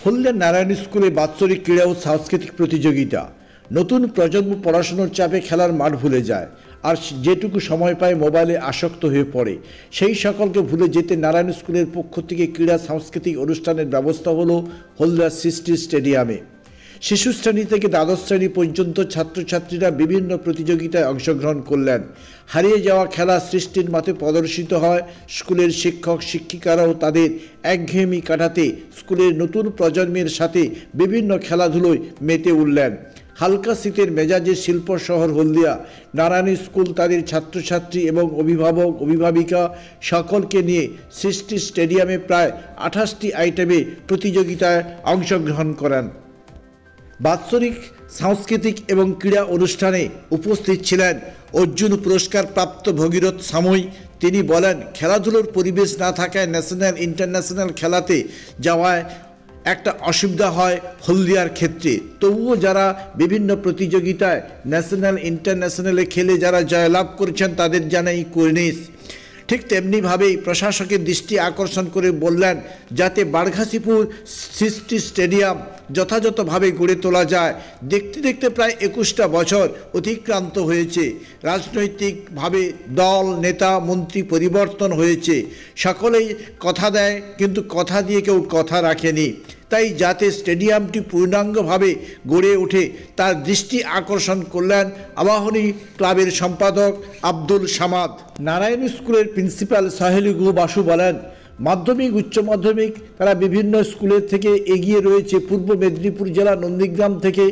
হলদিয়া নারায়ণ স্কুলে বাৎসরিক ক্রীড়া ও সাংস্কৃতিক প্রতিযোগিতা। নতুন প্রজন্ম পড়াশোনার চাপে খেলার মাঠ ভুলে যায়, আর যেটুকু সময় পায় মোবাইলে আসক্ত হয়ে পড়ে। সেই সকলকে ভুলে যেতে নারায়ণ স্কুলের পক্ষ থেকে ক্রীড়া সাংস্কৃতিক অনুষ্ঠানের ব্যবস্থা হলো হলদিয়া সৃষ্টি স্টেডিয়ামে। শিশু শ্রেণী থেকে দ্বাদশ শ্রেণী পর্যন্ত ছাত্রছাত্রীরা বিভিন্ন প্রতিযোগিতায় অংশগ্রহণ করলেন। হারিয়ে যাওয়া খেলা সৃষ্টির মাঠে প্রদর্শিত হয়। স্কুলের শিক্ষক শিক্ষিকারাও তাদের একঘেয়েমি কাটাতে স্কুলের নতুন প্রজন্মের সাথে বিভিন্ন খেলাধুলোয় মেতে উঠলেন। হালকা শীতের মেজাজে শিল্প শহর হলদিয়া নারায়ণ স্কুল তাদের ছাত্রছাত্রী এবং অভিভাবক অভিভাবিকা সকলকে নিয়ে সৃষ্টি স্টেডিয়ামে প্রায় 28টি আইটেমে প্রতিযোগিতায় অংশগ্রহণ করেন। বাৎসরিক সাংস্কৃতিক এবং ক্রীড়া অনুষ্ঠানে উপস্থিত ছিলেন অর্জুন পুরস্কার প্রাপ্ত ভগীরথ সাময়ী। তিনি বলেন, খেলাধুলোর পরিবেশ না থাকায় ন্যাশনাল ইন্টারন্যাশনাল খেলাতে যাওয়ায় একটা অসুবিধা হয় হলদিয়ার ক্ষেত্রে। তবুও যারা বিভিন্ন প্রতিযোগিতায় ন্যাশনাল ইন্টারন্যাশনালে খেলে যারা জয়লাভ করেছেন তাদের জানাই কুর্নিশ। ঠিক তেমনিভাবেই প্রশাসকের দৃষ্টি আকর্ষণ করে বললেন যাতে বারঘাসিপুর সৃষ্টি স্টেডিয়াম যথাযথভাবে গড়ে তোলা যায়। দেখতে দেখতে প্রায় 21টা বছর অতিক্রান্ত হয়েছে। রাজনৈতিকভাবে দল নেতা মন্ত্রী পরিবর্তন হয়েছে, সকলেই কথা দেয় কিন্তু কথা দিয়ে কেউ কথা রাখেনি। তাই যাতে স্টেডিয়ামটি পূর্ণাঙ্গভাবে গড়ে ওঠে তার দৃষ্টি আকর্ষণ করলেন আবাহনী ক্লাবের সম্পাদক আব্দুল সামাদ। নারায়ণ স্কুলের প্রিন্সিপাল সাহেলি গুহ বাসু বলেন, মাধ্যমিক উচ্চ মাধ্যমিক তারা বিভিন্ন স্কুলের থেকে এগিয়ে রয়েছে। পূর্ব মেদিনীপুর জেলা নন্দীগ্রাম থেকে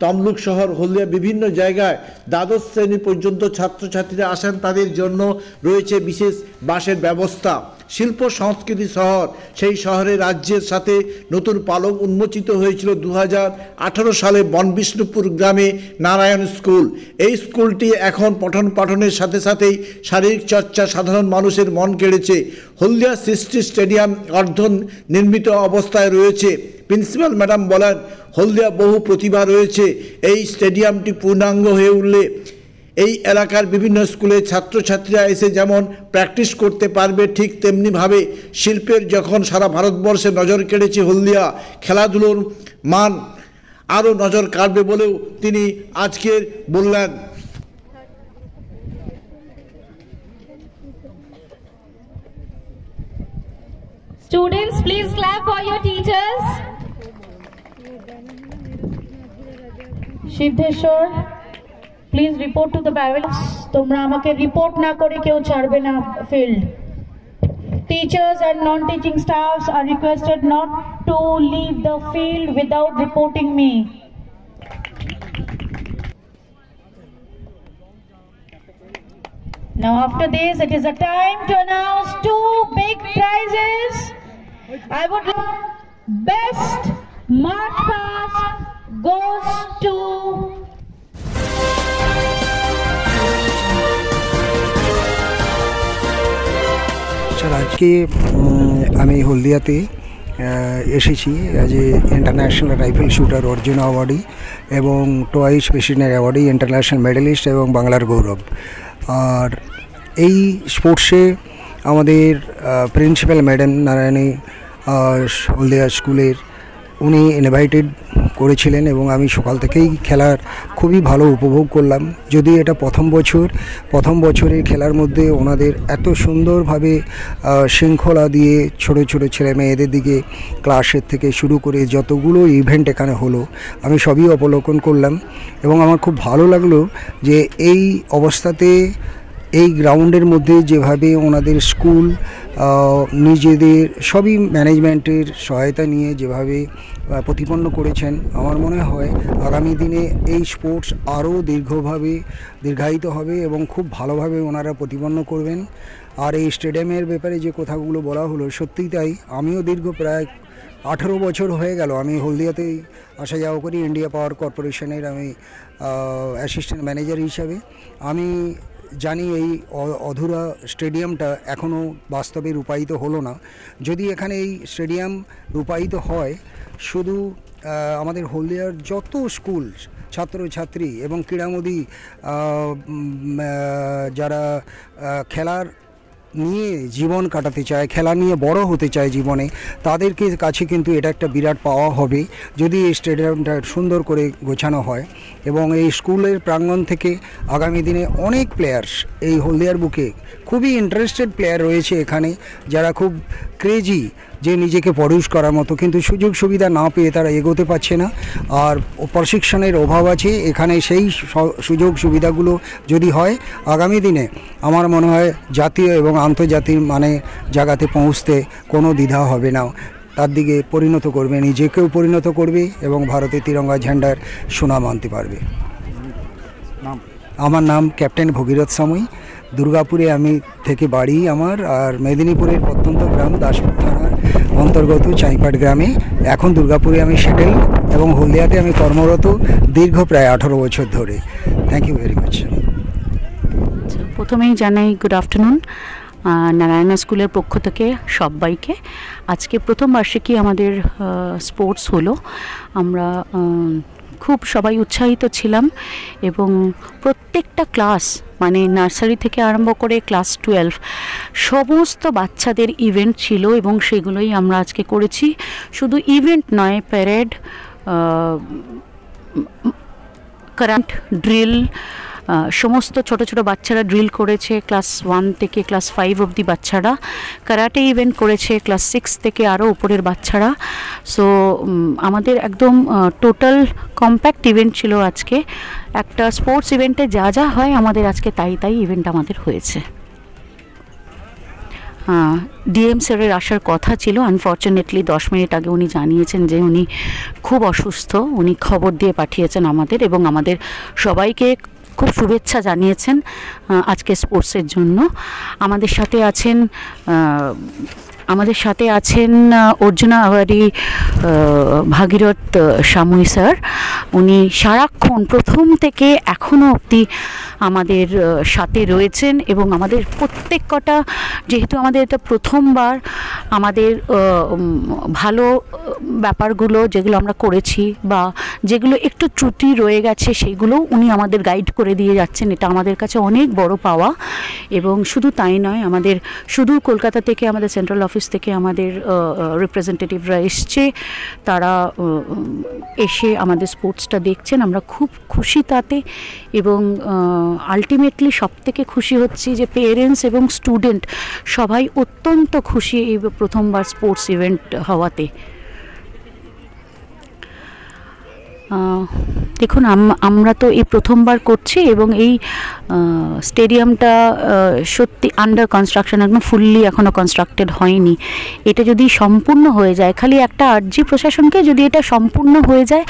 তমলুক শহর হলদিয়া বিভিন্ন জায়গায় দ্বাদশ শ্রেণী পর্যন্ত ছাত্রছাত্রীরা আসেন। তাদের জন্য রয়েছে বিশেষ বাসের ব্যবস্থা। শিল্প সংস্কৃতি শহর, সেই শহরে রাজ্যের সাথে নতুন পালক উন্মোচিত হয়েছিল 2018 সালে বনবিষ্ণুপুর গ্রামে নারায়ণ স্কুল। এই স্কুলটি এখন পঠন পাঠনের সাথে সাথেই শারীরিক চর্চা সাধারণ মানুষের মন কেড়েছে। হলদিয়া সৃষ্টি স্টেডিয়াম অর্ধ নির্মিত অবস্থায় রয়েছে। প্রিন্সিপাল ম্যাডাম বলেন, হলদিয়া বহু প্রতিভা রয়েছে। এই স্টেডিয়ামটি পূর্ণাঙ্গ হয়ে উঠলে এই এলাকার বিভিন্ন স্কুলের ছাত্রছাত্রীরা এসে যেমন প্র্যাকটিস করতে পারবে, ঠিক তেমনিভাবে শিল্পের যখন সারা ভারতবর্ষে নজর কেড়েছে হলদিয়া, খেলাধুলোর মান আরও নজর কাড়বে বলেও তিনি আজকের বললেন। Students, please clap for your teachers. Siddheshwar, please report to the barracks. তোমরা আমাকে রিপোর্ট না করে কেউ ছাড়বে না field. Teachers and non-teaching staffs are requested not to leave the field without reporting me. Now after this, it is a time to announce 2 big prizes. I would like best march past goes to আজকে আমি হলদিয়াতে এসেছি as a international rifle shooter Arjuna awardee এবং টয়েস president awardee international medallist এবং বাংলার গৌরব। আর এই স্পোর্টসে আমাদের প্রিন্সিপাল ম্যাডাম নারায়ণী হলদিয়া স্কুলের উনি ইনভাইটেড করেছিলেন এবং আমি সকাল থেকেই খেলার খুবই ভালো উপভোগ করলাম। যদি এটা প্রথম বছরের খেলার মধ্যে ওনাদের এত সুন্দরভাবে শৃঙ্খলা দিয়ে ছোট ছোট ছেলে মেয়েদের দিকে ক্লাসের থেকে শুরু করে যতগুলো ইভেন্ট এখানে হলো আমি সবই অবলোকন করলাম এবং আমার খুব ভালো লাগলো যে এই অবস্থাতে এই গ্রাউন্ডের মধ্যে যেভাবে ওনাদের স্কুল নিজেদের সবই ম্যানেজমেন্টের সহায়তা নিয়ে যেভাবে প্রতিপন্ন করেছেন, আমার মনে হয় আগামী দিনে এই স্পোর্টস আরও দীর্ঘায়িত হবে এবং খুব ভালোভাবে ওনারা প্রতিপন্ন করবেন। আর এই স্টেডিয়ামের ব্যাপারে যে কথাগুলো বলা হলো সত্যিই তাই। আমিও দীর্ঘ প্রায় 18 বছর হয়ে গেল আমি হলদিয়াতেই আসা যাওয়া করি। ইন্ডিয়া পাওয়ার কর্পোরেশনের আমি অ্যাসিস্ট্যান্ট ম্যানেজার হিসাবে। আমি জানি এই অধুরা স্টেডিয়ামটা এখনও বাস্তবে রূপায়িত হলো না। যদি এখানে এই স্টেডিয়াম রূপায়িত হয়, শুধু আমাদের হলদিয়ার যত স্কুল ছাত্রছাত্রী এবং ক্রীড়ামোদী যারা খেলার নিয়ে জীবন কাটাতে চায়, খেলা নিয়ে বড় হতে চায় জীবনে, তাদেরকে কাছে কিন্তু এটা একটা বিরাট পাওয়া হবে যদি এই স্টেডিয়ামটা সুন্দর করে গোছানো হয়। এবং এই স্কুলের প্রাঙ্গণ থেকে আগামী দিনে অনেক প্লেয়ার্স এই হলদিয়ার বুকে খুবই ইন্টারেস্টেড প্লেয়ার রয়েছে এখানে, যারা খুব ক্রেজি যে নিজেকে প্রডিউস করার মতো, কিন্তু সুযোগ সুবিধা না পেয়ে তারা এগোতে পারছে না। আর প্রশিক্ষণের অভাব আছে এখানে। সেই সুযোগ সুবিধাগুলো যদি হয় আগামী দিনে আমার মনে হয় জাতীয় এবং আন্তর্জাতিক মানে জায়গাতে পৌঁছতে কোনো দ্বিধা হবে না, তার দিকে পরিণত করবে, নিজেকেও পরিণত করবে এবং ভারতের তিরঙ্গা ঝান্ডার সুনাম আনতে পারবে। আমার নাম ক্যাপ্টেন ভগীরথ সামুই। দুর্গাপুরে আমি থেকে বাড়ি আমার, আর মেদিনীপুরের প্রত্যন্ত গ্রাম দাসপুর থানার অন্তর্গত চাইপাট গ্রামে। এখন দুর্গাপুরে আমি সেটেল এবং হলদিয়াতে আমি কর্মরত দীর্ঘ প্রায় 18 বছর ধরে। Thank you very much. প্রথমেই জানাই গুড আফটারনুন নারায়ণা স্কুলের পক্ষ থেকে সবাইকে। আজকে প্রথম বার্ষিকী আমাদের স্পোর্টস হলো, আমরা খুব সবাই উৎসাহিত ছিলাম এবং প্রত্যেকটা ক্লাস মানে নার্সারি থেকে আরম্ভ করে ক্লাস 12 সমস্ত বাচ্চাদের ইভেন্ট ছিল এবং সেগুলোই আমরা আজকে করেছি। শুধু ইভেন্ট নয়, প্যারেড, কারেন্ট ড্রিল, সমস্ত ছোট ছোট বাচ্চারা ড্রিল করেছে, ক্লাস 1 থেকে ক্লাস 5 অবধি বাচ্চারা। কারাটে ইভেন্ট করেছে ক্লাস 6 থেকে আরও উপরের বাচ্চারা। সো আমাদের একদম টোটাল কম্প্যাক্ট ইভেন্ট ছিল আজকে। একটা স্পোর্টস ইভেন্টে যা যা হয় আমাদের আজকে তাই ইভেন্ট আমাদের হয়েছে। ডিএম স্যারের আসার কথা ছিল, আনফর্চুনেটলি 10 মিনিট আগে উনি জানিয়েছেন যে উনি খুব অসুস্থ। উনি খবর দিয়ে পাঠিয়েছেন আমাদের এবং আমাদের সবাইকে খুব শুভেচ্ছা জানিয়েছেন আজকে স্পোর্টসের জন্য। আমাদের সাথে আছেন অর্জুনা অ্যাওয়ার্ডি ভাগীরথ সামুই স্যার। উনি সারাক্ষণ প্রথম থেকে এখনও অবধি আমাদের সাথে রয়েছেন এবং আমাদের প্রত্যেক কটা, যেহেতু আমাদের এটা প্রথমবার, আমাদের ভালো ব্যাপারগুলো যেগুলো আমরা করেছি বা যেগুলো একটু ত্রুটি রয়ে গেছে সেগুলো উনি আমাদের গাইড করে দিয়ে যাচ্ছেন। এটা আমাদের কাছে অনেক বড় পাওয়া। এবং শুধু তাই নয়, আমাদের শুধু কলকাতা থেকে, আমাদের সেন্ট্রাল অফিস থেকে আমাদের রিপ্রেজেন্টেটিভরা এসছে, তারা এসে আমাদের স্পোর্টসটা দেখছেন। আমরা খুব খুশি তাতে এবং আলটিমেটলি সবথেকে খুশি হচ্ছি যে পেরেন্টস এবং স্টুডেন্ট সবাই অত্যন্ত খুশি এই প্রথমবার স্পোর্টস ইভেন্ট হওয়াতে। দেখুন, আমরা তো এই প্রথমবার করছি এবং এই স্টেডিয়ামটা সত্যি আন্ডার কনস্ট্রাকশন, একদম ফুললি এখনও কনস্ট্রাক্টেড হয়নি। এটা যদি সম্পূর্ণ হয়ে যায়, খালি একটা আর্জি প্রশাসনকে, যদি এটা সম্পূর্ণ হয়ে যায়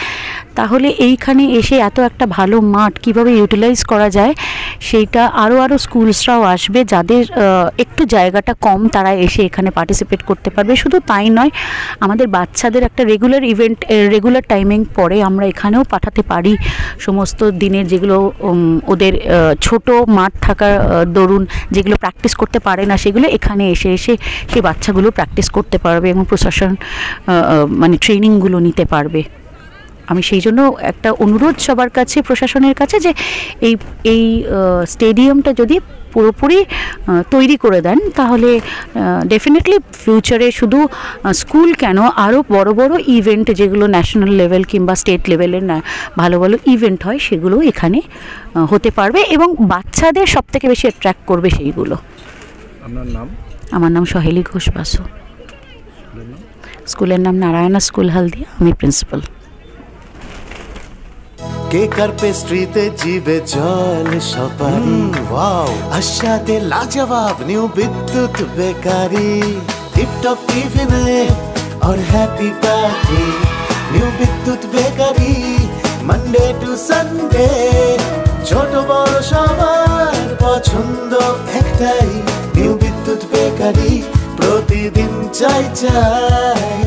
তাহলে এইখানে এসে এত একটা ভালো মাঠ কীভাবে ইউটিলাইজ করা যায় সেইটা আরও স্কুলসরাও আসবে, যাদের একটু জায়গাটা কম তারা এসে এখানে পার্টিসিপেট করতে পারবে। শুধু তাই নয়, আমাদের বাচ্চাদের একটা রেগুলার ইভেন্ট, রেগুলার টাইমিং পরে আমরা এখানেও পাঠাতে পারি সমস্ত দিনের, যেগুলো ওদের ছোট মাঠ থাকার দরুন যেগুলো প্র্যাকটিস করতে পারে না, সেগুলো এখানে এসে সেই বাচ্চাগুলো প্র্যাকটিস করতে পারবে এবং প্রশাসন মানে ট্রেনিংগুলো নিতে পারবে। আমি সেই জন্য একটা অনুরোধ সবার কাছে, প্রশাসনের কাছে, যে এই স্টেডিয়ামটা যদি পুরোপুরি তৈরি করে দেন তাহলে ডেফিনেটলি ফিউচারে শুধু স্কুল কেন, আরও বড় বড় ইভেন্ট যেগুলো ন্যাশনাল লেভেল কিংবা স্টেট লেভেলের ভালো ভালো ইভেন্ট হয় সেগুলো এখানে হতে পারবে এবং বাচ্চাদের সবথেকে বেশি অ্যাট্রাক্ট করবে সেইগুলো। আপনার নাম? আমার নাম সহেলি ঘোষ বাসু। স্কুলের নাম নারায়ণা স্কুল হলদিয়া, আমি প্রিন্সিপাল। কেক আর পেস্ট্রিতে জিবে জল সপারি, ওয়াও আশাতে লাজবাব নিউ বিদ্যুৎ বেকারি, টিপটপ টিফিনে और हैप्पी पार्टी নিউ বিদ্যুৎ বেকারি, মানডে টু সানডে ছোট বড় সবার পছন্দ একটাই, নিউ বিদ্যুৎ বেকারি প্রতিদিন চাই চাই।